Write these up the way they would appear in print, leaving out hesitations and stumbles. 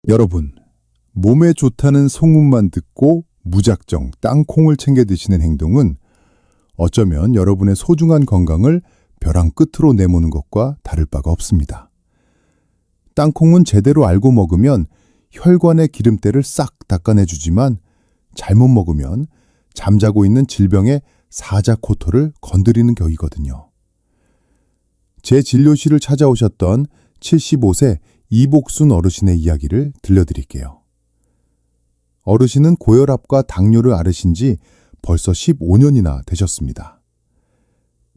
여러분, 몸에 좋다는 소문만 듣고 무작정 땅콩을 챙겨 드시는 행동은 어쩌면 여러분의 소중한 건강을 벼랑 끝으로 내모는 것과 다를 바가 없습니다. 땅콩은 제대로 알고 먹으면 혈관의 기름때를 싹 닦아내주지만 잘못 먹으면 잠자고 있는 질병의 사자코토를 건드리는 격이거든요. 제 진료실을 찾아오셨던 75세 이복순 어르신의 이야기를 들려드릴게요. 어르신은 고혈압과 당뇨를 앓으신 지 벌써 15년이나 되셨습니다.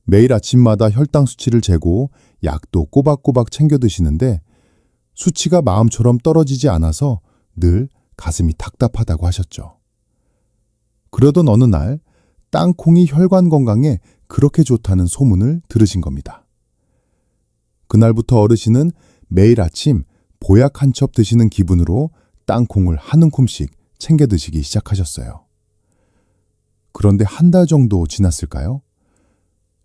매일 아침마다 혈당 수치를 재고 약도 꼬박꼬박 챙겨 드시는데 수치가 마음처럼 떨어지지 않아서 늘 가슴이 답답하다고 하셨죠. 그러던 어느 날 땅콩이 혈관 건강에 그렇게 좋다는 소문을 들으신 겁니다. 그날부터 어르신은 매일 아침 보약 한 첩 드시는 기분으로 땅콩을 한 움큼씩 챙겨 드시기 시작하셨어요. 그런데 한 달 정도 지났을까요?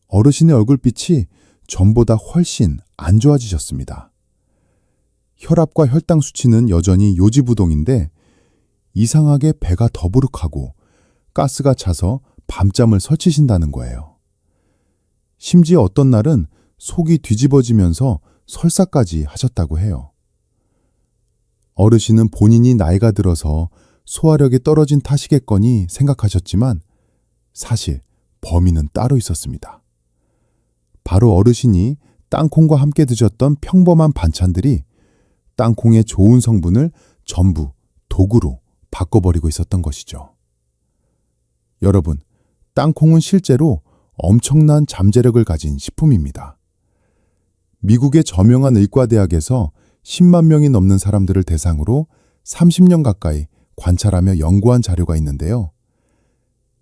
어르신의 얼굴빛이 전보다 훨씬 안 좋아지셨습니다. 혈압과 혈당 수치는 여전히 요지부동인데 이상하게 배가 더부룩하고 가스가 차서 밤잠을 설치신다는 거예요. 심지어 어떤 날은 속이 뒤집어지면서 설사까지 하셨다고 해요. 어르신은 본인이 나이가 들어서 소화력이 떨어진 탓이겠거니 생각하셨지만 사실 범인은 따로 있었습니다. 바로 어르신이 땅콩과 함께 드셨던 평범한 반찬들이 땅콩의 좋은 성분을 전부 독으로 바꿔버리고 있었던 것이죠. 여러분, 땅콩은 실제로 엄청난 잠재력을 가진 식품입니다. 미국의 저명한 의과대학에서 10만 명이 넘는 사람들을 대상으로 30년 가까이 관찰하며 연구한 자료가 있는데요.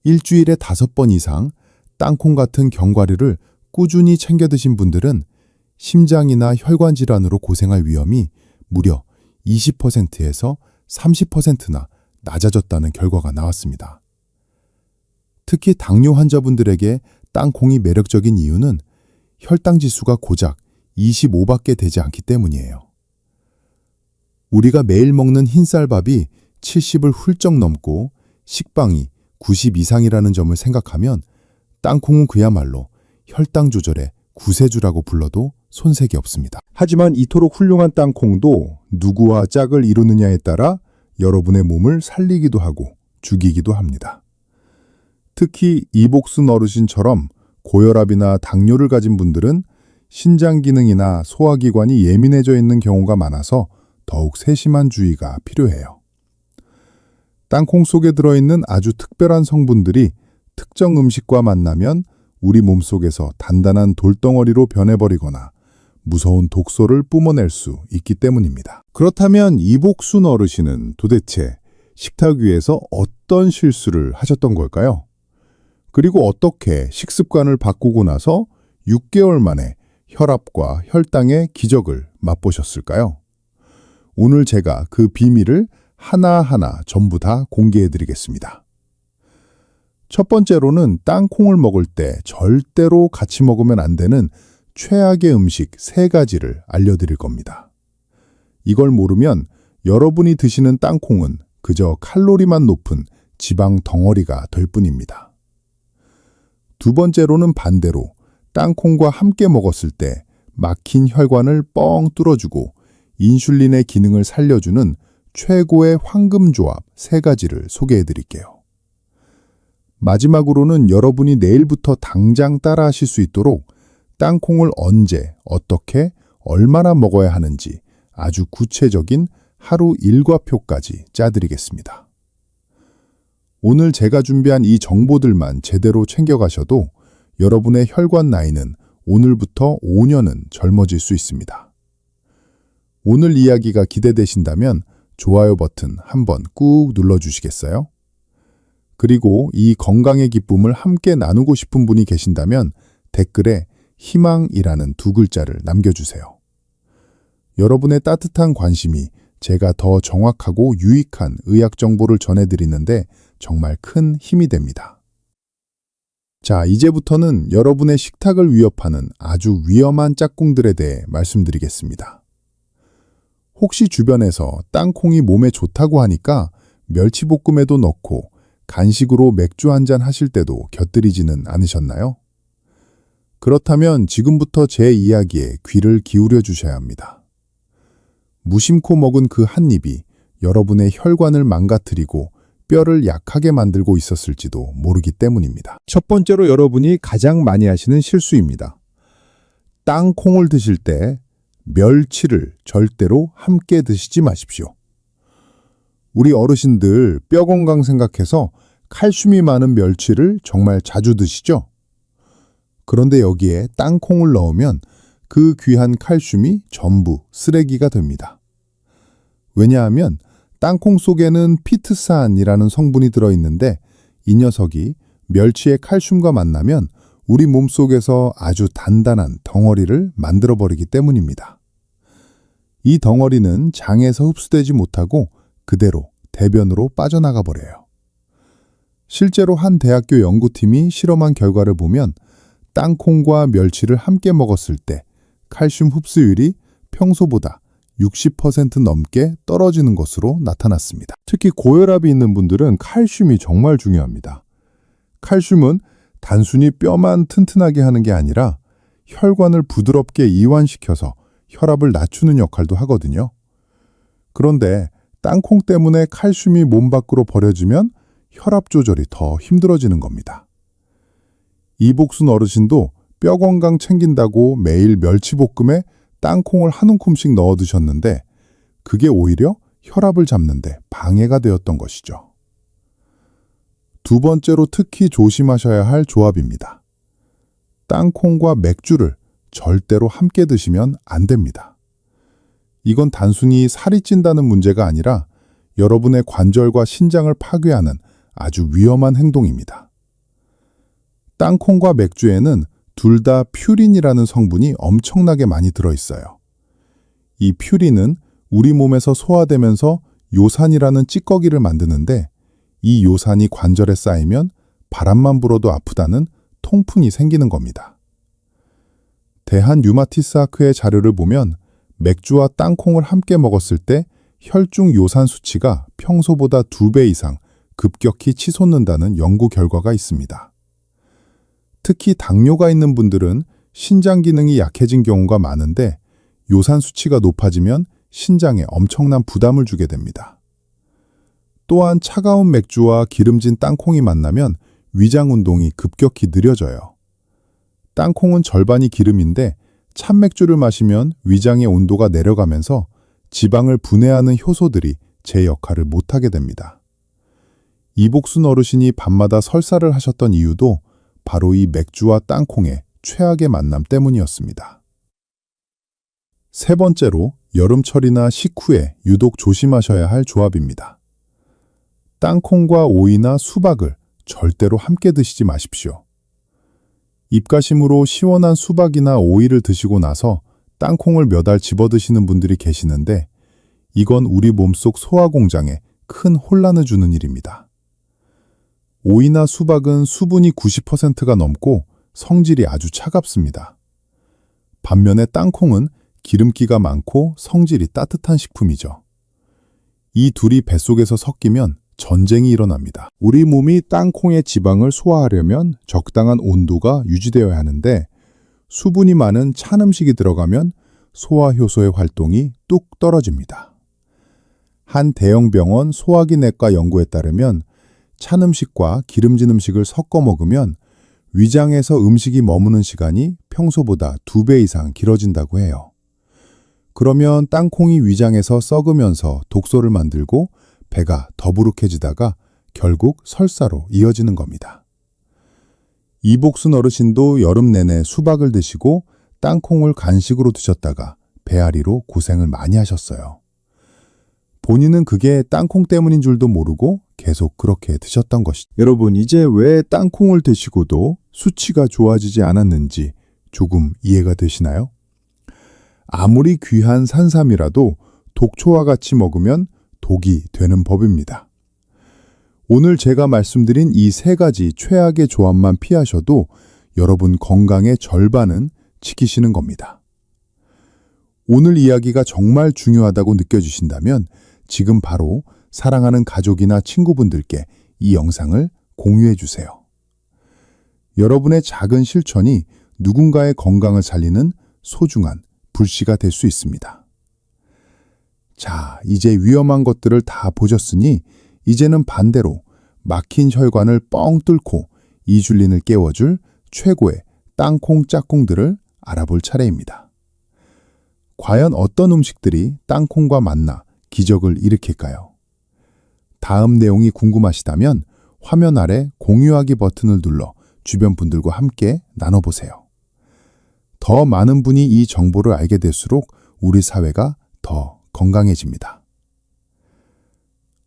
일주일에 5번 이상 땅콩 같은 견과류를 꾸준히 챙겨 드신 분들은 심장이나 혈관 질환으로 고생할 위험이 무려 20%에서 30%나 낮아졌다는 결과가 나왔습니다. 특히 당뇨 환자분들에게 땅콩이 매력적인 이유는 혈당 지수가 고작 25밖에 되지 않기 때문이에요. 우리가 매일 먹는 흰쌀밥이 70을 훌쩍 넘고 식빵이 90 이상이라는 점을 생각하면 땅콩은 그야말로 혈당 조절의 구세주라고 불러도 손색이 없습니다. 하지만 이토록 훌륭한 땅콩도 누구와 짝을 이루느냐에 따라 여러분의 몸을 살리기도 하고 죽이기도 합니다. 특히 이복순 어르신처럼 고혈압이나 당뇨를 가진 분들은 신장 기능이나 소화기관이 예민해져 있는 경우가 많아서 더욱 세심한 주의가 필요해요. 땅콩 속에 들어있는 아주 특별한 성분들이 특정 음식과 만나면 우리 몸속에서 단단한 돌덩어리로 변해버리거나 무서운 독소를 뿜어낼 수 있기 때문입니다. 그렇다면 이복순 어르신은 도대체 식탁 위에서 어떤 실수를 하셨던 걸까요? 그리고 어떻게 식습관을 바꾸고 나서 6개월 만에 혈압과 혈당의 기적을 맛보셨을까요? 오늘 제가 그 비밀을 하나하나 전부 다 공개해 드리겠습니다. 첫 번째로는 땅콩을 먹을 때 절대로 같이 먹으면 안 되는 최악의 음식 3가지를 알려드릴 겁니다. 이걸 모르면 여러분이 드시는 땅콩은 그저 칼로리만 높은 지방 덩어리가 될 뿐입니다. 두 번째로는 반대로 땅콩과 함께 먹었을 때 막힌 혈관을 뻥 뚫어주고 인슐린의 기능을 살려주는 최고의 황금조합 3가지를 소개해 드릴게요. 마지막으로는 여러분이 내일부터 당장 따라 하실 수 있도록 땅콩을 언제, 어떻게, 얼마나 먹어야 하는지 아주 구체적인 하루 일과표까지 짜드리겠습니다. 오늘 제가 준비한 이 정보들만 제대로 챙겨가셔도 여러분의 혈관 나이는 오늘부터 5년은 젊어질 수 있습니다. 오늘 이야기가 기대되신다면 좋아요 버튼 한번 꾹 눌러주시겠어요? 그리고 이 건강의 기쁨을 함께 나누고 싶은 분이 계신다면 댓글에 희망이라는 2글자를 남겨주세요. 여러분의 따뜻한 관심이 제가 더 정확하고 유익한 의학 정보를 전해드리는데 정말 큰 힘이 됩니다. 자, 이제부터는 여러분의 식탁을 위협하는 아주 위험한 짝꿍들에 대해 말씀드리겠습니다. 혹시 주변에서 땅콩이 몸에 좋다고 하니까 멸치볶음에도 넣고 간식으로 맥주 한잔 하실 때도 곁들이지는 않으셨나요? 그렇다면 지금부터 제 이야기에 귀를 기울여 주셔야 합니다. 무심코 먹은 그 한 입이 여러분의 혈관을 망가뜨리고 뼈를 약하게 만들고 있었을지도 모르기 때문입니다. 첫 번째로 여러분이 가장 많이 하시는 실수입니다. 땅콩을 드실 때 멸치를 절대로 함께 드시지 마십시오. 우리 어르신들 뼈 건강 생각해서 칼슘이 많은 멸치를 정말 자주 드시죠? 그런데 여기에 땅콩을 넣으면 그 귀한 칼슘이 전부 쓰레기가 됩니다. 왜냐하면 땅콩 속에는 피트산이라는 성분이 들어있는데 이 녀석이 멸치의 칼슘과 만나면 우리 몸속에서 아주 단단한 덩어리를 만들어버리기 때문입니다. 이 덩어리는 장에서 흡수되지 못하고 그대로 대변으로 빠져나가 버려요. 실제로 한 대학교 연구팀이 실험한 결과를 보면 땅콩과 멸치를 함께 먹었을 때 칼슘 흡수율이 평소보다 60% 넘게 떨어지는 것으로 나타났습니다. 특히 고혈압이 있는 분들은 칼슘이 정말 중요합니다. 칼슘은 단순히 뼈만 튼튼하게 하는 게 아니라 혈관을 부드럽게 이완시켜서 혈압을 낮추는 역할도 하거든요. 그런데 땅콩 때문에 칼슘이 몸 밖으로 버려지면 혈압 조절이 더 힘들어지는 겁니다. 이복순 어르신도 뼈 건강 챙긴다고 매일 멸치볶음에 땅콩을 한 움큼씩 넣어 드셨는데 그게 오히려 혈압을 잡는데 방해가 되었던 것이죠. 두 번째로 특히 조심하셔야 할 조합입니다. 땅콩과 맥주를 절대로 함께 드시면 안 됩니다. 이건 단순히 살이 찐다는 문제가 아니라 여러분의 관절과 신장을 파괴하는 아주 위험한 행동입니다. 땅콩과 맥주에는 둘 다 퓨린이라는 성분이 엄청나게 많이 들어있어요. 이 퓨린은 우리 몸에서 소화되면서 요산이라는 찌꺼기를 만드는데 이 요산이 관절에 쌓이면 바람만 불어도 아프다는 통풍이 생기는 겁니다. 대한 류마티스학회의 자료를 보면 맥주와 땅콩을 함께 먹었을 때 혈중 요산 수치가 평소보다 2배 이상 급격히 치솟는다는 연구 결과가 있습니다. 특히 당뇨가 있는 분들은 신장 기능이 약해진 경우가 많은데 요산 수치가 높아지면 신장에 엄청난 부담을 주게 됩니다. 또한 차가운 맥주와 기름진 땅콩이 만나면 위장 운동이 급격히 느려져요. 땅콩은 절반이 기름인데 찬맥주를 마시면 위장의 온도가 내려가면서 지방을 분해하는 효소들이 제 역할을 못하게 됩니다. 이복순 어르신이 밤마다 설사를 하셨던 이유도 바로 이 맥주와 땅콩의 최악의 만남 때문이었습니다. 세 번째로 여름철이나 식후에 유독 조심하셔야 할 조합입니다. 땅콩과 오이나 수박을 절대로 함께 드시지 마십시오. 입가심으로 시원한 수박이나 오이를 드시고 나서 땅콩을 몇 알 집어드시는 분들이 계시는데 이건 우리 몸속 소화공장에 큰 혼란을 주는 일입니다. 오이나 수박은 수분이 90%가 넘고 성질이 아주 차갑습니다. 반면에 땅콩은 기름기가 많고 성질이 따뜻한 식품이죠. 이 둘이 뱃속에서 섞이면 전쟁이 일어납니다. 우리 몸이 땅콩의 지방을 소화하려면 적당한 온도가 유지되어야 하는데 수분이 많은 찬 음식이 들어가면 소화효소의 활동이 뚝 떨어집니다. 한 대형 병원 소화기내과 연구에 따르면 찬 음식과 기름진 음식을 섞어 먹으면 위장에서 음식이 머무는 시간이 평소보다 2배 이상 길어진다고 해요. 그러면 땅콩이 위장에서 썩으면서 독소를 만들고 배가 더부룩해지다가 결국 설사로 이어지는 겁니다. 이복순 어르신도 여름 내내 수박을 드시고 땅콩을 간식으로 드셨다가 배앓이로 고생을 많이 하셨어요. 본인은 그게 땅콩 때문인 줄도 모르고 계속 그렇게 드셨던 것이죠. 여러분, 이제 왜 땅콩을 드시고도 수치가 좋아지지 않았는지 조금 이해가 되시나요? 아무리 귀한 산삼이라도 독초와 같이 먹으면 독이 되는 법입니다. 오늘 제가 말씀드린 이 세 가지 최악의 조합만 피하셔도 여러분 건강의 절반은 지키시는 겁니다. 오늘 이야기가 정말 중요하다고 느껴지신다면 지금 바로 사랑하는 가족이나 친구분들께 이 영상을 공유해 주세요. 여러분의 작은 실천이 누군가의 건강을 살리는 소중한 불씨가 될 수 있습니다. 자, 이제 위험한 것들을 다 보셨으니 이제는 반대로 막힌 혈관을 뻥 뚫고 이줄린을 깨워줄 최고의 땅콩 짝꿍들을 알아볼 차례입니다. 과연 어떤 음식들이 땅콩과 만나 기적을 일으킬까요? 다음 내용이 궁금하시다면 화면 아래 공유하기 버튼을 눌러 주변 분들과 함께 나눠보세요. 더 많은 분이 이 정보를 알게 될수록 우리 사회가 더 건강해집니다.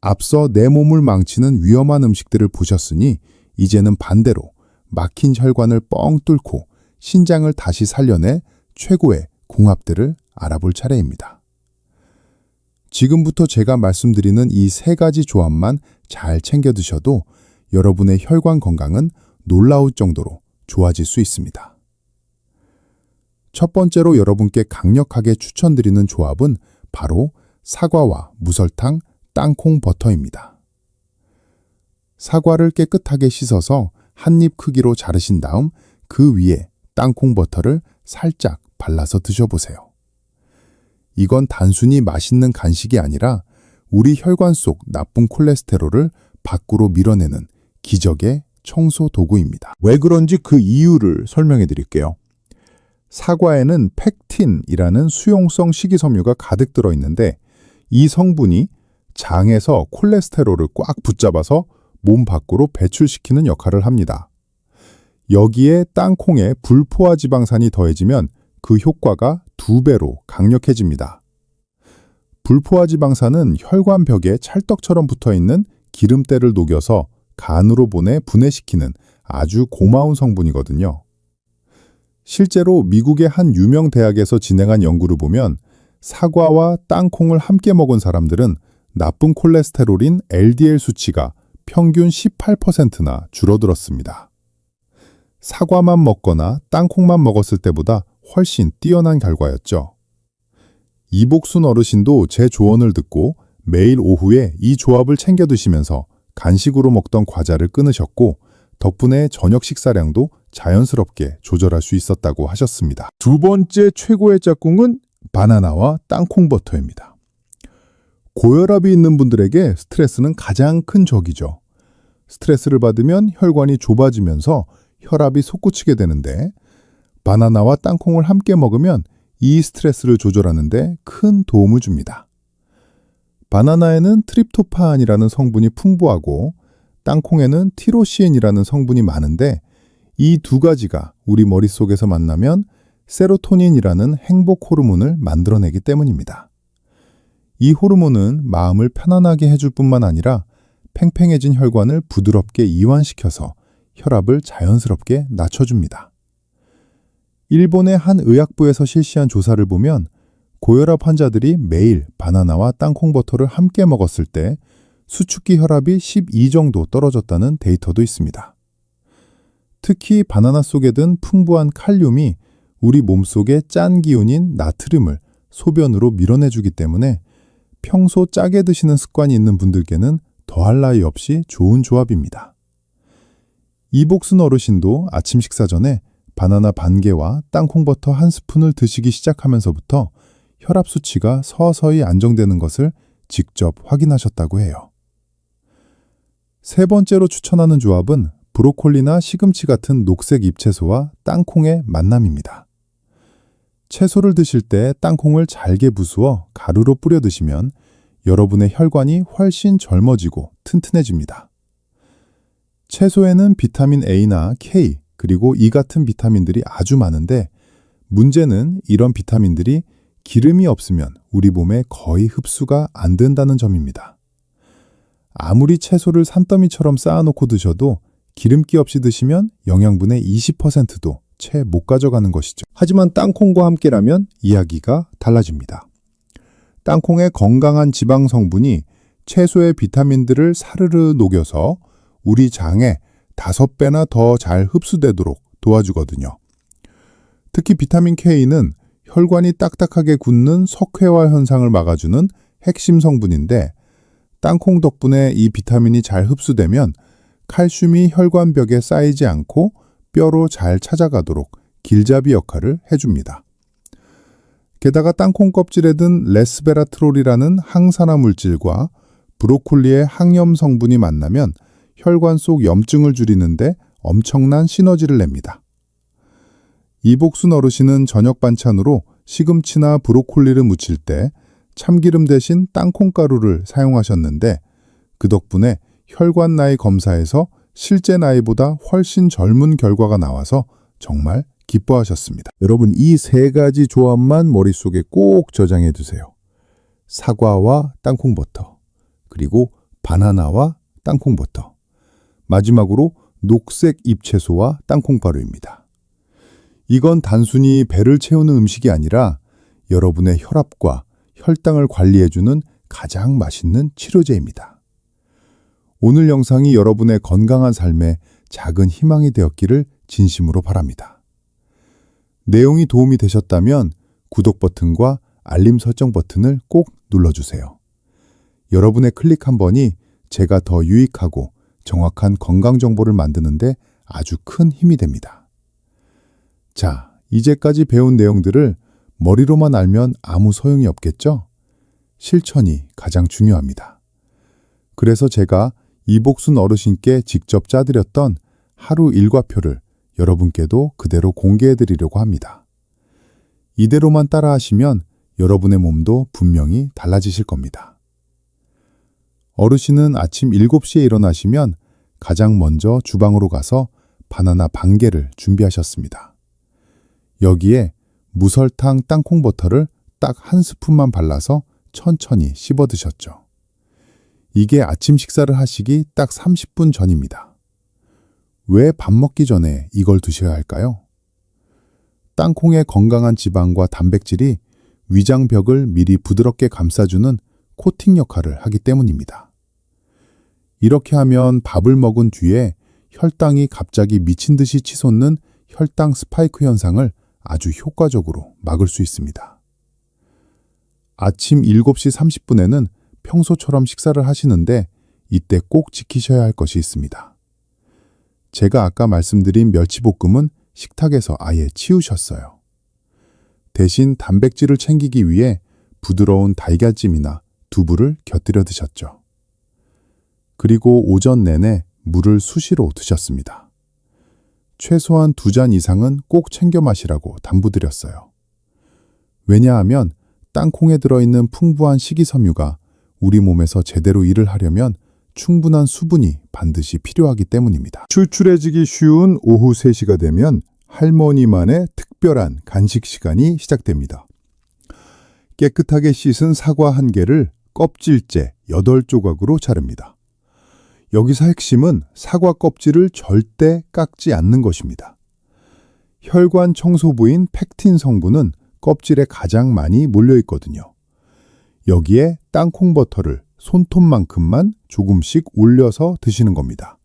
앞서 내 몸을 망치는 위험한 음식들을 보셨으니 이제는 반대로 막힌 혈관을 뻥 뚫고 신장을 다시 살려낼 최고의 궁합들을 알아볼 차례입니다. 지금부터 제가 말씀드리는 이 세 가지 조합만 잘 챙겨 드셔도 여러분의 혈관 건강은 놀라울 정도로 좋아질 수 있습니다. 첫 번째로 여러분께 강력하게 추천드리는 조합은 바로 사과와 무설탕, 땅콩 버터입니다. 사과를 깨끗하게 씻어서 한 입 크기로 자르신 다음 그 위에 땅콩 버터를 살짝 발라서 드셔보세요. 이건 단순히 맛있는 간식이 아니라 우리 혈관 속 나쁜 콜레스테롤을 밖으로 밀어내는 기적의 청소 도구입니다. 왜 그런지 그 이유를 설명해 드릴게요. 사과에는 펙틴이라는 수용성 식이섬유가 가득 들어있는데 이 성분이 장에서 콜레스테롤을 꽉 붙잡아서 몸 밖으로 배출시키는 역할을 합니다. 여기에 땅콩에 불포화 지방산이 더해지면 그 효과가 2배로 강력해집니다. 불포화 지방산은 혈관벽에 찰떡처럼 붙어있는 기름때를 녹여서 간으로 보내 분해시키는 아주 고마운 성분이거든요. 실제로 미국의 한 유명 대학에서 진행한 연구를 보면 사과와 땅콩을 함께 먹은 사람들은 나쁜 콜레스테롤인 LDL 수치가 평균 18%나 줄어들었습니다. 사과만 먹거나 땅콩만 먹었을 때보다 훨씬 뛰어난 결과였죠. 이복순 어르신도 제 조언을 듣고 매일 오후에 이 조합을 챙겨 드시면서 간식으로 먹던 과자를 끊으셨고 덕분에 저녁 식사량도 자연스럽게 조절할 수 있었다고 하셨습니다. 두 번째 최고의 짝꿍은 바나나와 땅콩 버터입니다. 고혈압이 있는 분들에게 스트레스는 가장 큰 적이죠. 스트레스를 받으면 혈관이 좁아지면서 혈압이 솟구치게 되는데 바나나와 땅콩을 함께 먹으면 이 스트레스를 조절하는 데 큰 도움을 줍니다. 바나나에는 트립토판이라는 성분이 풍부하고 땅콩에는 티로시인이라는 성분이 많은데 이 두 가지가 우리 머릿속에서 만나면 세로토닌이라는 행복 호르몬을 만들어내기 때문입니다. 이 호르몬은 마음을 편안하게 해줄 뿐만 아니라 팽팽해진 혈관을 부드럽게 이완시켜서 혈압을 자연스럽게 낮춰줍니다. 일본의 한 의학부에서 실시한 조사를 보면 고혈압 환자들이 매일 바나나와 땅콩 버터를 함께 먹었을 때 수축기 혈압이 12 정도 떨어졌다는 데이터도 있습니다. 특히 바나나 속에 든 풍부한 칼륨이 우리 몸속의 짠 기운인 나트륨을 소변으로 밀어내주기 때문에 평소 짜게 드시는 습관이 있는 분들께는 더할 나위 없이 좋은 조합입니다. 이복순 어르신도 아침 식사 전에 바나나 반 개와 땅콩 버터 한 스푼을 드시기 시작하면서부터 혈압 수치가 서서히 안정되는 것을 직접 확인하셨다고 해요. 세 번째로 추천하는 조합은 브로콜리나 시금치 같은 녹색 잎채소와 땅콩의 만남입니다. 채소를 드실 때 땅콩을 잘게 부수어 가루로 뿌려 드시면 여러분의 혈관이 훨씬 젊어지고 튼튼해집니다. 채소에는 비타민 A나 K, 그리고 이 같은 비타민들이 아주 많은데 문제는 이런 비타민들이 기름이 없으면 우리 몸에 거의 흡수가 안 된다는 점입니다. 아무리 채소를 산더미처럼 쌓아놓고 드셔도 기름기 없이 드시면 영양분의 20%도 채 못 가져가는 것이죠. 하지만 땅콩과 함께라면 이야기가 달라집니다. 땅콩의 건강한 지방 성분이 채소의 비타민들을 사르르 녹여서 우리 장에 5배나 더 잘 흡수되도록 도와주거든요. 특히 비타민 K는 혈관이 딱딱하게 굳는 석회화 현상을 막아주는 핵심 성분인데 땅콩 덕분에 이 비타민이 잘 흡수되면 칼슘이 혈관벽에 쌓이지 않고 뼈로 잘 찾아가도록 길잡이 역할을 해줍니다. 게다가 땅콩 껍질에 든 레스베라트롤이라는 항산화 물질과 브로콜리의 항염 성분이 만나면 혈관 속 염증을 줄이는데 엄청난 시너지를 냅니다. 이복순 어르신은 저녁 반찬으로 시금치나 브로콜리를 무칠 때 참기름 대신 땅콩가루를 사용하셨는데 그 덕분에 혈관 나이 검사에서 실제 나이보다 훨씬 젊은 결과가 나와서 정말 기뻐하셨습니다. 여러분, 이 세 가지 조합만 머릿속에 꼭 저장해 두세요. 사과와 땅콩버터, 그리고 바나나와 땅콩버터, 마지막으로 녹색 잎채소와 땅콩가루입니다. 이건 단순히 배를 채우는 음식이 아니라 여러분의 혈압과 혈당을 관리해주는 가장 맛있는 치료제입니다. 오늘 영상이 여러분의 건강한 삶에 작은 희망이 되었기를 진심으로 바랍니다. 내용이 도움이 되셨다면 구독 버튼과 알림 설정 버튼을 꼭 눌러주세요. 여러분의 클릭 한 번이 제가 더 유익하고 정확한 건강 정보를 만드는데 아주 큰 힘이 됩니다. 자, 이제까지 배운 내용들을 머리로만 알면 아무 소용이 없겠죠? 실천이 가장 중요합니다. 그래서 제가 이복순 어르신께 직접 짜드렸던 하루 일과표를 여러분께도 그대로 공개해드리려고 합니다. 이대로만 따라하시면 여러분의 몸도 분명히 달라지실 겁니다. 어르신은 아침 7시에 일어나시면 가장 먼저 주방으로 가서 바나나 반 개를 준비하셨습니다. 여기에 무설탕 땅콩버터를 딱 한 스푼만 발라서 천천히 씹어 드셨죠. 이게 아침 식사를 하시기 딱 30분 전입니다. 왜 밥 먹기 전에 이걸 드셔야 할까요? 땅콩의 건강한 지방과 단백질이 위장벽을 미리 부드럽게 감싸주는 코팅 역할을 하기 때문입니다. 이렇게 하면 밥을 먹은 뒤에 혈당이 갑자기 미친 듯이 치솟는 혈당 스파이크 현상을 아주 효과적으로 막을 수 있습니다. 아침 7시 30분에는 평소처럼 식사를 하시는데 이때 꼭 지키셔야 할 것이 있습니다. 제가 아까 말씀드린 멸치볶음은 식탁에서 아예 치우셨어요. 대신 단백질을 챙기기 위해 부드러운 달걀찜이나 두부를 곁들여 드셨죠. 그리고 오전 내내 물을 수시로 드셨습니다. 최소한 2잔 이상은 꼭 챙겨 마시라고 당부드렸어요. 왜냐하면 땅콩에 들어있는 풍부한 식이섬유가 우리 몸에서 제대로 일을 하려면 충분한 수분이 반드시 필요하기 때문입니다. 출출해지기 쉬운 오후 3시가 되면 할머니만의 특별한 간식 시간이 시작됩니다. 깨끗하게 씻은 사과 1개를 껍질째 8조각으로 자릅니다. 여기서 핵심은 사과 껍질을 절대 깎지 않는 것입니다. 혈관 청소부인 팩틴 성분은 껍질에 가장 많이 몰려 있거든요. 여기에 땅콩버터를 손톱만큼만 조금씩 올려서 드시는 겁니다.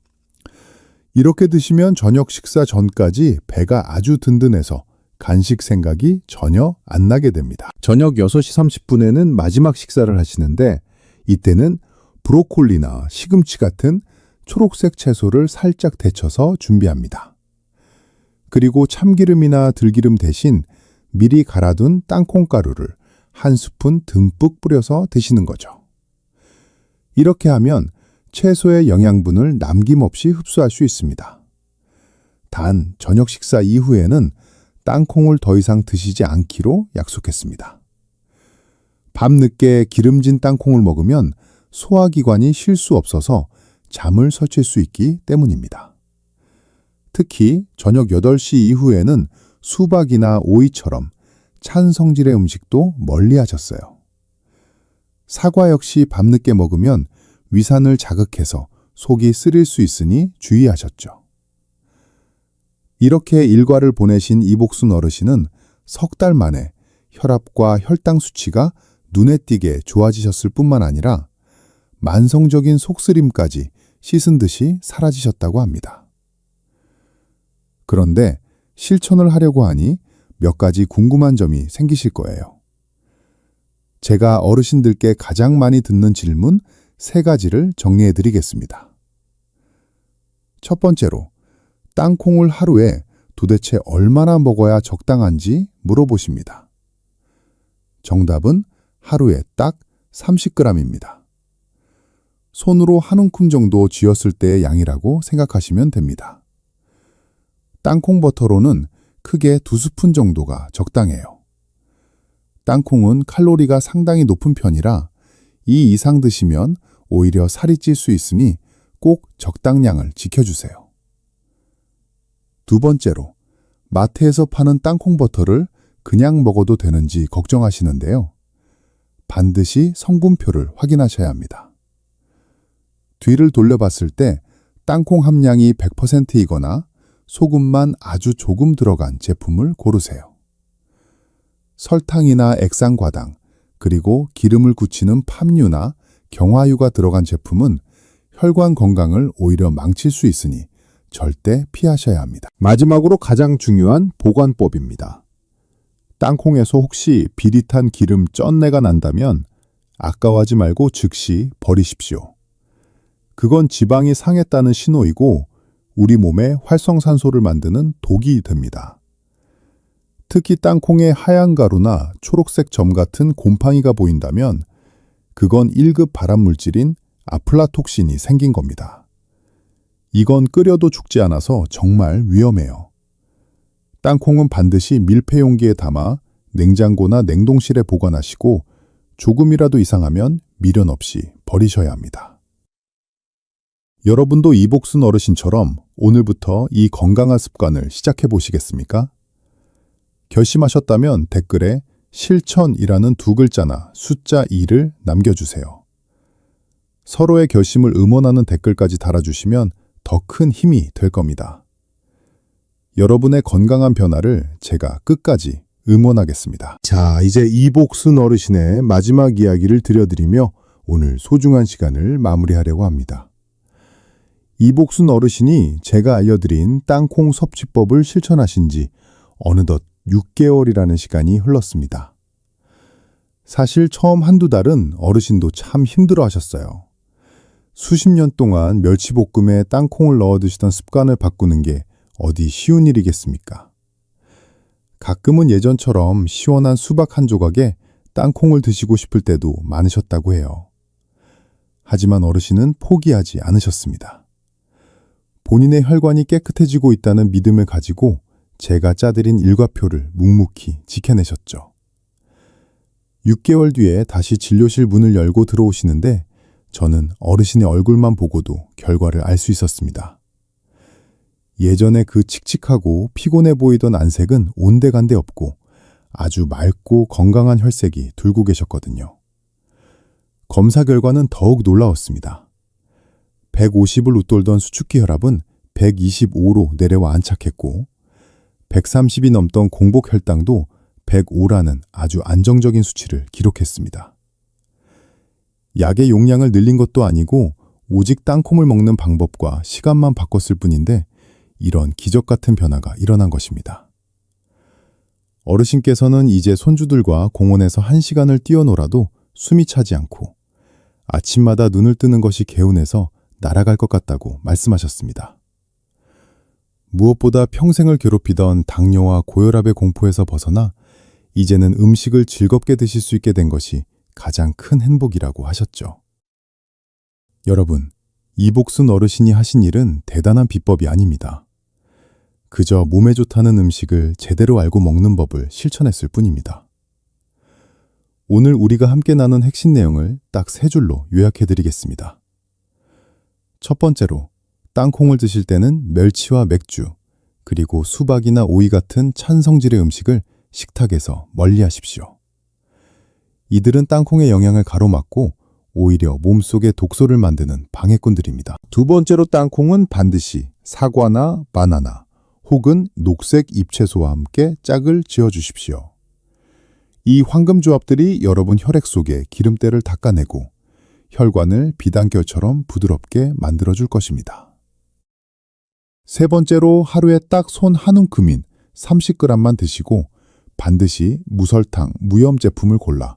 이렇게 드시면 저녁 식사 전까지 배가 아주 든든해서 간식 생각이 전혀 안 나게 됩니다. 저녁 6시 30분에는 마지막 식사를 하시는데 이때는 브로콜리나 시금치 같은 초록색 채소를 살짝 데쳐서 준비합니다. 그리고 참기름이나 들기름 대신 미리 갈아둔 땅콩가루를 한 스푼 듬뿍 뿌려서 드시는 거죠. 이렇게 하면 채소의 영양분을 남김없이 흡수할 수 있습니다. 단 저녁 식사 이후에는 땅콩을 더 이상 드시지 않기로 약속했습니다. 밤늦게 기름진 땅콩을 먹으면 소화기관이 쉴 수 없어서 잠을 설칠 수 있기 때문입니다. 특히 저녁 8시 이후에는 수박이나 오이처럼 찬 성질의 음식도 멀리 하셨어요. 사과 역시 밤늦게 먹으면 위산을 자극해서 속이 쓰릴 수 있으니 주의하셨죠. 이렇게 일과를 보내신 이복순 어르신은 석 달 만에 혈압과 혈당 수치가 눈에 띄게 좋아지셨을 뿐만 아니라 만성적인 속쓰림까지 씻은 듯이 사라지셨다고 합니다. 그런데 실천을 하려고 하니 몇 가지 궁금한 점이 생기실 거예요. 제가 어르신들께 가장 많이 듣는 질문 3가지를 정리해 드리겠습니다. 첫 번째로, 땅콩을 하루에 도대체 얼마나 먹어야 적당한지 물어보십니다. 정답은 하루에 딱 30g입니다. 손으로 한 움큼 정도 쥐었을 때의 양이라고 생각하시면 됩니다. 땅콩 버터로는 크게 2스푼 정도가 적당해요. 땅콩은 칼로리가 상당히 높은 편이라 이 이상 드시면 오히려 살이 찔 수 있으니 꼭 적당량을 지켜주세요. 두 번째로, 마트에서 파는 땅콩 버터를 그냥 먹어도 되는지 걱정하시는데요. 반드시 성분표를 확인하셔야 합니다. 뒤를 돌려봤을 때 땅콩 함량이 100%이거나 소금만 아주 조금 들어간 제품을 고르세요. 설탕이나 액상과당, 그리고 기름을 굳히는 팜유나 경화유가 들어간 제품은 혈관 건강을 오히려 망칠 수 있으니 절대 피하셔야 합니다. 마지막으로 가장 중요한 보관법입니다. 땅콩에서 혹시 비릿한 기름 쩐내가 난다면 아까워하지 말고 즉시 버리십시오. 그건 지방이 상했다는 신호이고 우리 몸에 활성산소를 만드는 독이 됩니다. 특히 땅콩에 하얀 가루나 초록색 점 같은 곰팡이가 보인다면 그건 1급 발암물질인 아플라톡신이 생긴 겁니다. 이건 끓여도 죽지 않아서 정말 위험해요. 땅콩은 반드시 밀폐 용기에 담아 냉장고나 냉동실에 보관하시고 조금이라도 이상하면 미련 없이 버리셔야 합니다. 여러분도 이복순 어르신처럼 오늘부터 이 건강한 습관을 시작해 보시겠습니까? 결심하셨다면 댓글에 실천이라는 2글자나 숫자 2를 남겨주세요. 서로의 결심을 응원하는 댓글까지 달아주시면 더 큰 힘이 될 겁니다. 여러분의 건강한 변화를 제가 끝까지 응원하겠습니다. 자, 이제 이복순 어르신의 마지막 이야기를 들려드리며 오늘 소중한 시간을 마무리하려고 합니다. 이복순 어르신이 제가 알려드린 땅콩 섭취법을 실천하신 지 어느덧 6개월이라는 시간이 흘렀습니다. 사실 처음 한두 달은 어르신도 참 힘들어 하셨어요. 수십 년 동안 멸치볶음에 땅콩을 넣어 드시던 습관을 바꾸는 게 어디 쉬운 일이겠습니까? 가끔은 예전처럼 시원한 수박 한 조각에 땅콩을 드시고 싶을 때도 많으셨다고 해요. 하지만 어르신은 포기하지 않으셨습니다. 본인의 혈관이 깨끗해지고 있다는 믿음을 가지고 제가 짜드린 일과표를 묵묵히 지켜내셨죠. 6개월 뒤에 다시 진료실 문을 열고 들어오시는데 저는 어르신의 얼굴만 보고도 결과를 알 수 있었습니다. 예전에 그 칙칙하고 피곤해 보이던 안색은 온데간데 없고 아주 맑고 건강한 혈색이 돌고 계셨거든요. 검사 결과는 더욱 놀라웠습니다. 150을 웃돌던 수축기 혈압은 125로 내려와 안착했고 130이 넘던 공복 혈당도 105라는 아주 안정적인 수치를 기록했습니다. 약의 용량을 늘린 것도 아니고 오직 땅콩을 먹는 방법과 시간만 바꿨을 뿐인데 이런 기적 같은 변화가 일어난 것입니다. 어르신께서는 이제 손주들과 공원에서 1시간을 뛰어놀아도 숨이 차지 않고 아침마다 눈을 뜨는 것이 개운해서 날아갈 것 같다고 말씀하셨습니다. 무엇보다 평생을 괴롭히던 당뇨와 고혈압의 공포에서 벗어나 이제는 음식을 즐겁게 드실 수 있게 된 것이 가장 큰 행복이라고 하셨죠. 여러분, 이복순 어르신이 하신 일은 대단한 비법이 아닙니다. 그저 몸에 좋다는 음식을 제대로 알고 먹는 법을 실천했을 뿐입니다. 오늘 우리가 함께 나눈 핵심 내용을 딱 3줄로 요약해드리겠습니다. 첫 번째로, 땅콩을 드실 때는 멸치와 맥주, 그리고 수박이나 오이 같은 찬 성질의 음식을 식탁에서 멀리 하십시오. 이들은 땅콩의 영양을 가로막고 오히려 몸속에 독소를 만드는 방해꾼들입니다. 두 번째로 땅콩은 반드시 사과나 바나나 혹은 녹색 잎채소와 함께 짝을 지어주십시오. 이 황금조합들이 여러분 혈액 속에 기름때를 닦아내고 혈관을 비단결처럼 부드럽게 만들어줄 것입니다. 세 번째로 하루에 딱 손 한 움큼인 30g만 드시고 반드시 무설탕, 무염 제품을 골라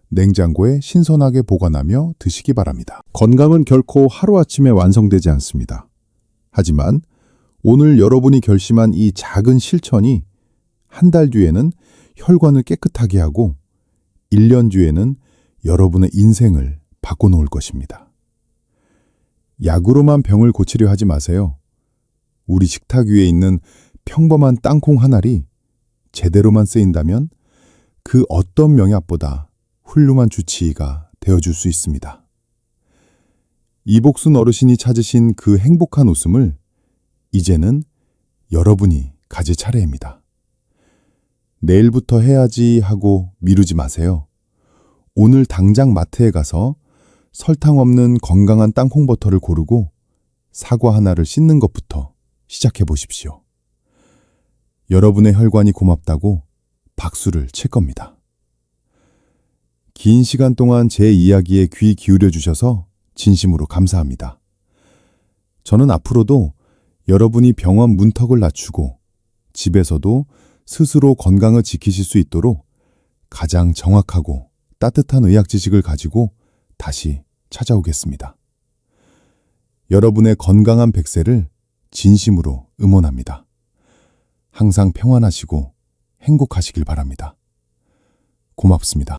냉장고에 신선하게 보관하며 드시기 바랍니다. 건강은 결코 하루아침에 완성되지 않습니다. 하지만 오늘 여러분이 결심한 이 작은 실천이 한 달 뒤에는 혈관을 깨끗하게 하고 1년 뒤에는 여러분의 인생을 바꿔놓을 것입니다. 약으로만 병을 고치려 하지 마세요. 우리 식탁 위에 있는 평범한 땅콩 한 알이 제대로만 쓰인다면 그 어떤 명약보다 훌륭한 주치의가 되어줄 수 있습니다. 이복순 어르신이 찾으신 그 행복한 웃음을 이제는 여러분이 가질 차례입니다. 내일부터 해야지 하고 미루지 마세요. 오늘 당장 마트에 가서 설탕 없는 건강한 땅콩버터를 고르고 사과 하나를 씻는 것부터 시작해 보십시오. 여러분의 혈관이 고맙다고 박수를 칠 겁니다. 긴 시간 동안 제 이야기에 귀 기울여 주셔서 진심으로 감사합니다. 저는 앞으로도 여러분이 병원 문턱을 낮추고 집에서도 스스로 건강을 지키실 수 있도록 가장 정확하고 따뜻한 의학 지식을 가지고 다시 찾아오겠습니다. 여러분의 건강한 100세를 진심으로 응원합니다. 항상 평안하시고 행복하시길 바랍니다. 고맙습니다.